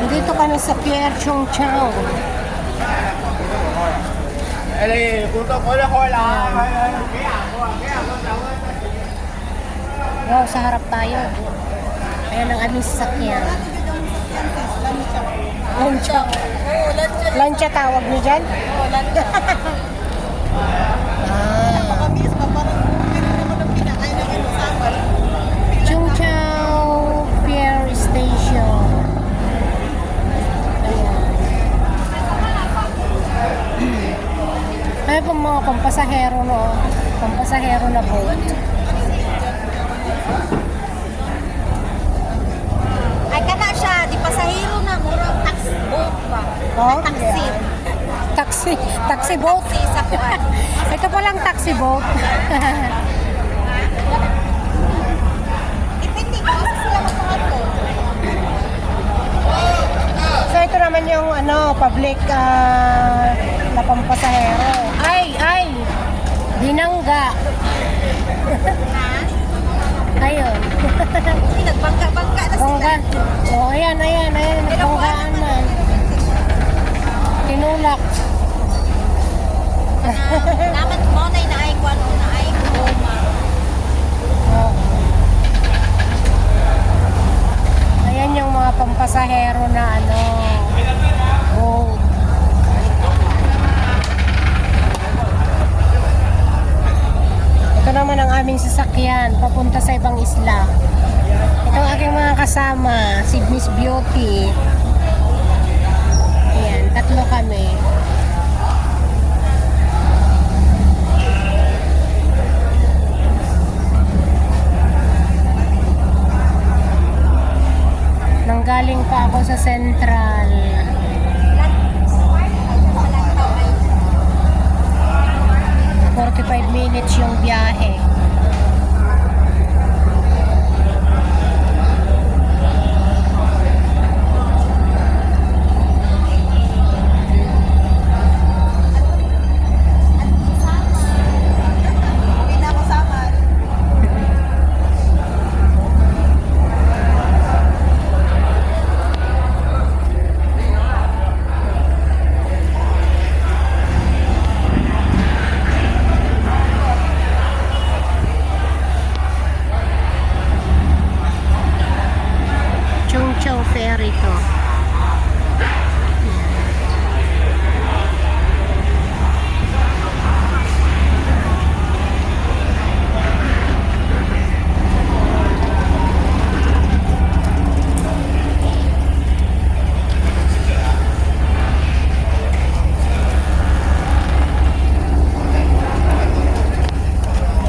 Dito kami sa Pierre Chung Chau. Wow, sa harap tayo. Ayan ang aming sasakyan. Lancha. Lancha tawag niyo dyan? Oo, lancha. Napakamis pa, parang meron naman ng pinakain na kinusapan. Chung Chau Pier Station. Ay po mga pampasahero no. Pampasahero na boat. Ay, kana siya, di pasahero na, murang taxi boat ba? Oh, Taxi. Taxi boat. Taxi sa kuwan. Ito palang taxi boat. Depende ko, kasi sila magpangato. So ito naman yung public na pampasahero. Ay! Binangga. Ayun. Hindi, nagbangka-bangka na sila. Bangga. Oh, ayan. Nagbanggaan na. Tinulak. Naman mo na inaay ko, naay ko, goma. Oo. Ayan yung mga pampasahero na boat. Ito naman ang aming sasakyan papunta sa ibang isla. Ito ang aking mga kasama, si Miss Beauty. Ayan, tatlo kami. Nanggaling pa ako sa Central. 45 minutes yung biyahe. Hindi na ako sama. Chung Chau Ferry to.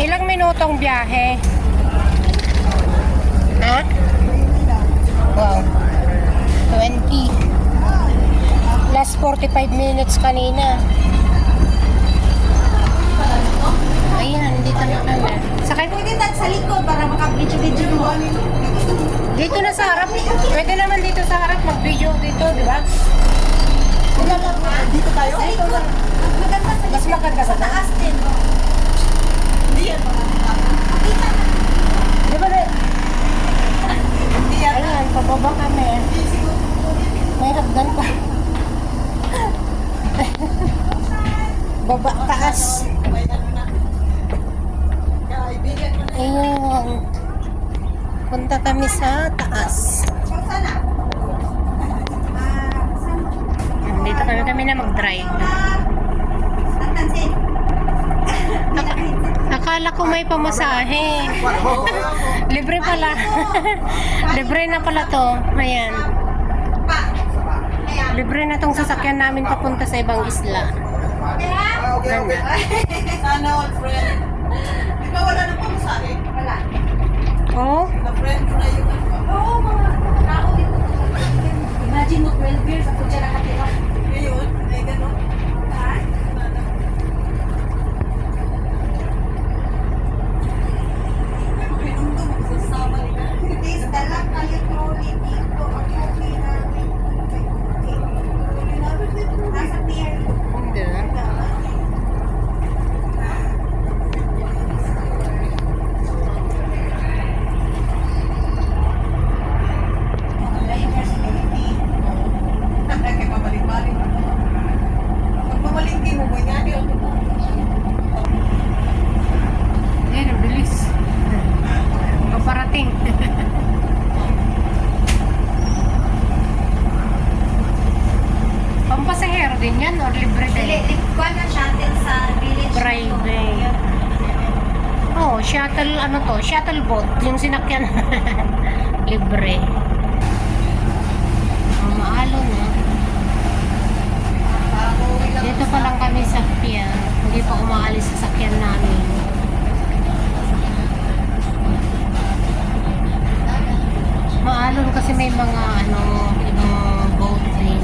Ilang minutong biyahe? Ha? Wow. 20. Last 45 minutes kanina. Ayan, dito na kami. Sakay. Pwede tayo sa likod para makabidyo-bidyo mo. Dito na sa harap. Pwede naman dito sa harap mag-video dito, di ba? Dito tayo? Sa likod. Maganda sa Mas maganda sa taas din. Hindi yan mga Di ba na? Hindi yan. Ayan, pababa kami. May hagdan pa. Baba, taas. May ano na. Kaibigan mo na. Ayun. Punta kami sa taas. Sana. Dito kami na mag-drive. Tansin. Akala ko may pamasahe. Libre pala. Libre na pala to. Ayan. Pa. Ayan. Libre na tong sasakyan namin papunta sa ibang isla. Okay. Sana all friend. Di ba wala na pamasahe? Wala. Oh? Na-friend mo na yung oo, mga tao dito. Imagine mo 12 years ako dyan nakatira. Ngayon, ay gano'n. Ha? Pinundong mo sa sama nila. Please, dala kayo trolley dito. Ang trolley namin. Nasa pier. Hindi. shuttle boat, yung sinakyan. Libre. Maalon na. Dito pa lang kami sa pier. Hindi pa umaalis sa sakyan namin. Maalon kasi may mga ibang boat din.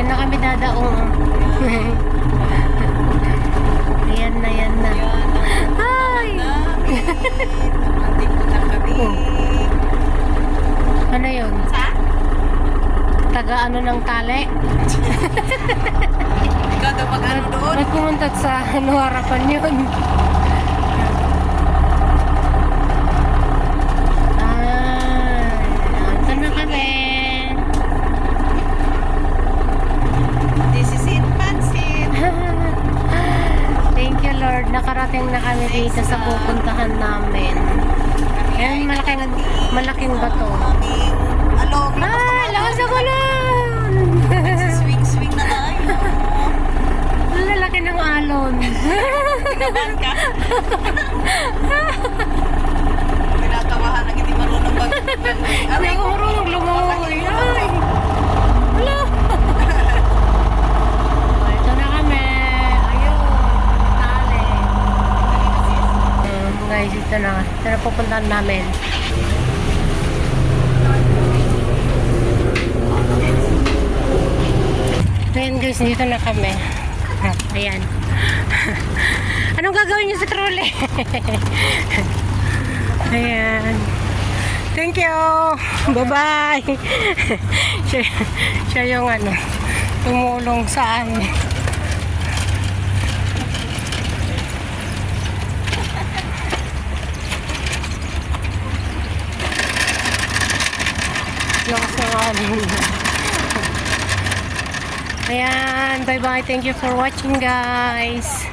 Diyan na kami dadaong. Ayan na, yan na. Ay! Antik ko na kami. Ano yun? Sa? Taga ano ng tali? Ikaw daw mag-ano doon? Ba't pumunta sa ano harapan yun? Ito na kami. This is it, Pansit. Thank you Lord. Nakarating na kami dito sa pupuntahan namin. Ayan, malaking bato. Aming along. Ay, lakas ako lang! Swing na tayo. Ang lalaki ng alon. Kinabahan ka? Tinatawahan na hindi marunong Hindi ako marunong lumangoy. Ay! Wala! Ito na kami. Ayun. Tali. Guys, ito na. Ito na pupuntahan namin. Ayan guys, dito na kami. Ayan. Anong gagawin niyo sa trolley? Ayan. Thank you. Bye-bye. siya yung ano, tumulong sa amin. Lakas ng amin. Ayan, bye-bye. Thank you for watching, guys.